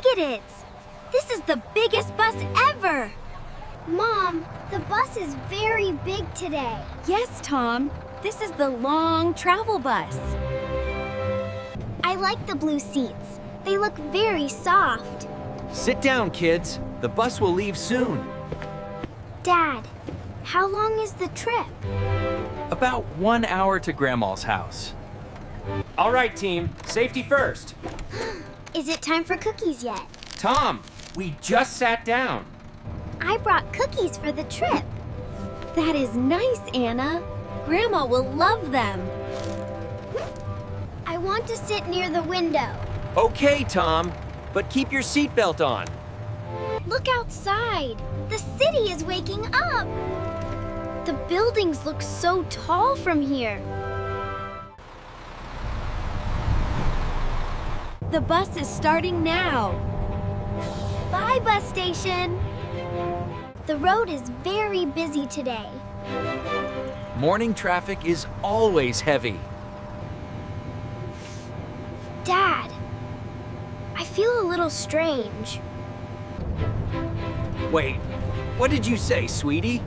it is! This is the biggest bus ever! Mom, the bus is very big today. Yes, Tom. This is the long travel bus. I like the blue seats. They look very soft. Sit down, kids. The bus will leave soon. Dad, how long is the trip? About 1 hour to Grandma's house. All right, team. Safety first. Is it time for cookies yet? Tom, we just sat down. I brought cookies for the trip. That is nice, Anna. Grandma will love them. I want to sit near the window. Okay, Tom, but keep your seatbelt on. Look outside. The city is waking up. The buildings look so tall from here. The bus is starting now. Bye, bus station. The road is very busy today. Morning traffic is always heavy. Dad, I feel a little strange. Wait, what did you say, sweetie?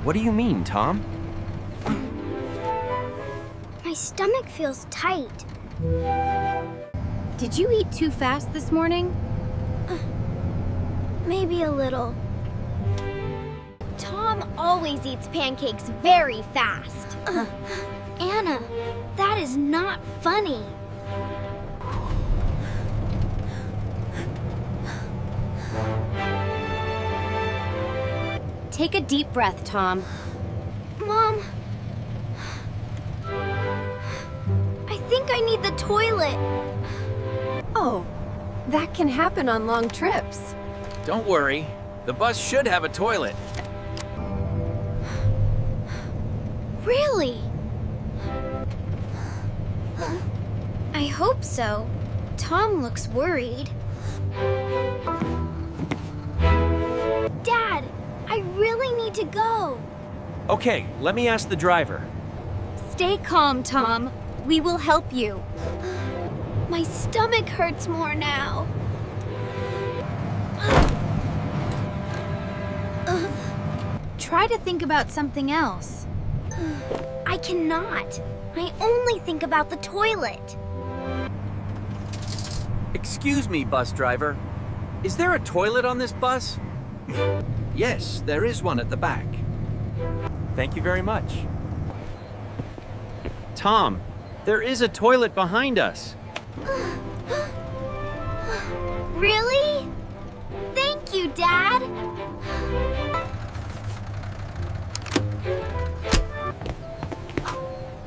What do you mean, Tom? My stomach feels tight. Did you eat too fast this morning? Maybe a little. Tom always eats pancakes very fast. Anna, that is not funny. Take a deep breath, Tom. Mom, I think I need the toilet. Oh, that can happen on long trips. Don't worry, the bus should have a toilet. Really? I hope so. Tom looks worried. Dad, I really need to go. Okay, let me ask the driver. Stay calm, Tom. We will help you. My stomach hurts more now. Try to think about something else. I cannot. I only think about the toilet. Excuse me, bus driver. Is there a toilet on this bus? Yes, there is one at the back. Thank you very much. Tom, there is a toilet behind us. Really? Thank you, Dad.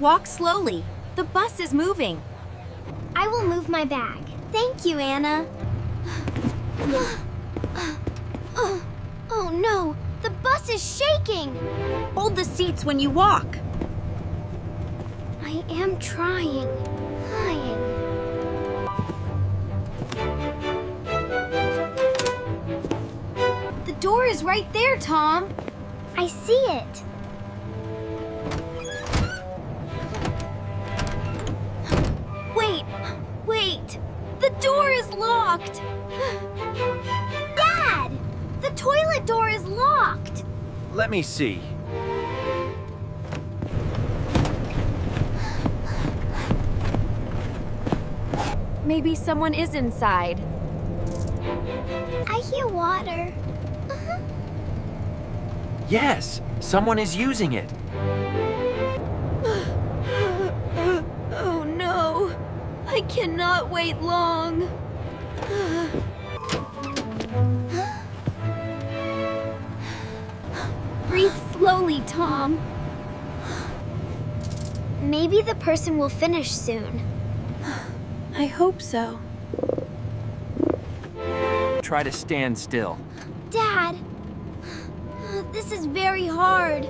Walk slowly. The bus is moving. I will move my bag. Thank you, Anna. Oh no, the bus is shaking. Hold the seats when you walk. I am trying. The door is right there, Tom. I see it. Wait. The door is locked. Dad! The toilet door is locked. Let me see. Maybe someone is inside. I hear water. Yes, someone is using it. Oh no. I cannot wait long. Breathe slowly, Tom. Maybe the person will finish soon. I hope so. Try to stand still. Dad, this is very hard.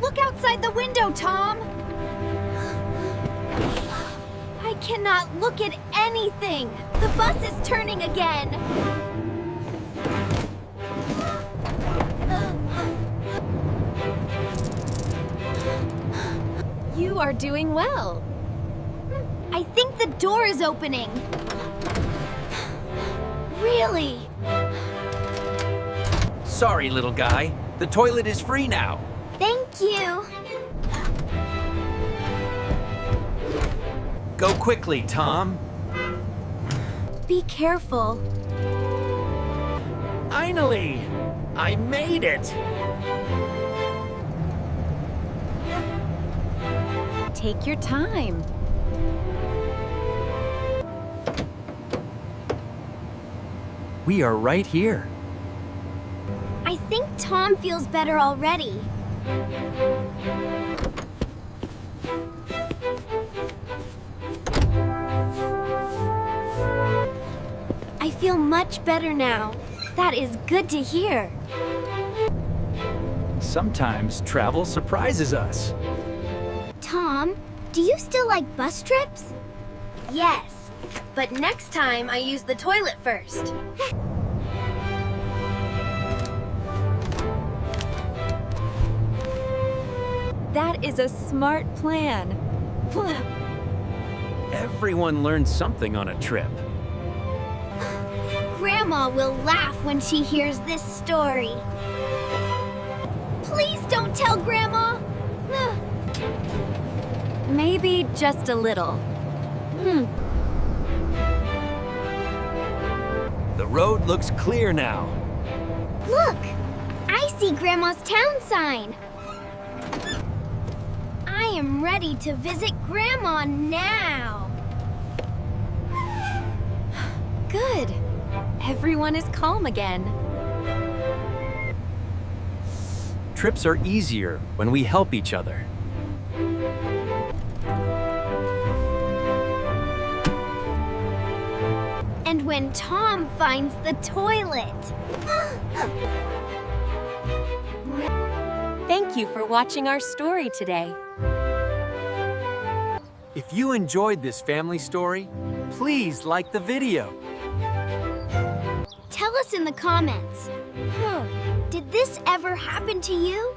Look outside the window, Tom. I cannot look at anything. The bus is turning again. You are doing well. I think the door is opening. Really? Sorry, little guy. The toilet is free now. Thank you. Go quickly, Tom. Be careful. Finally! I made it! Take your time. We are right here. I think Tom feels better already. I feel much better now. That is good to hear. Sometimes travel surprises us. Tom, do you still like bus trips? Yes, but next time I use the toilet first. That is a smart plan. Everyone learns something on a trip. Grandma will laugh when she hears this story. Please don't tell Grandma. Maybe just a little. The road looks clear now. Look, I see Grandma's town sign. I am ready to visit Grandma now. Good. Everyone is calm again. Trips are easier when we help each other. And when Tom finds the toilet. Thank you for watching our story today. If you enjoyed this family story, please like the video. Tell us in the comments. Did this ever happen to you?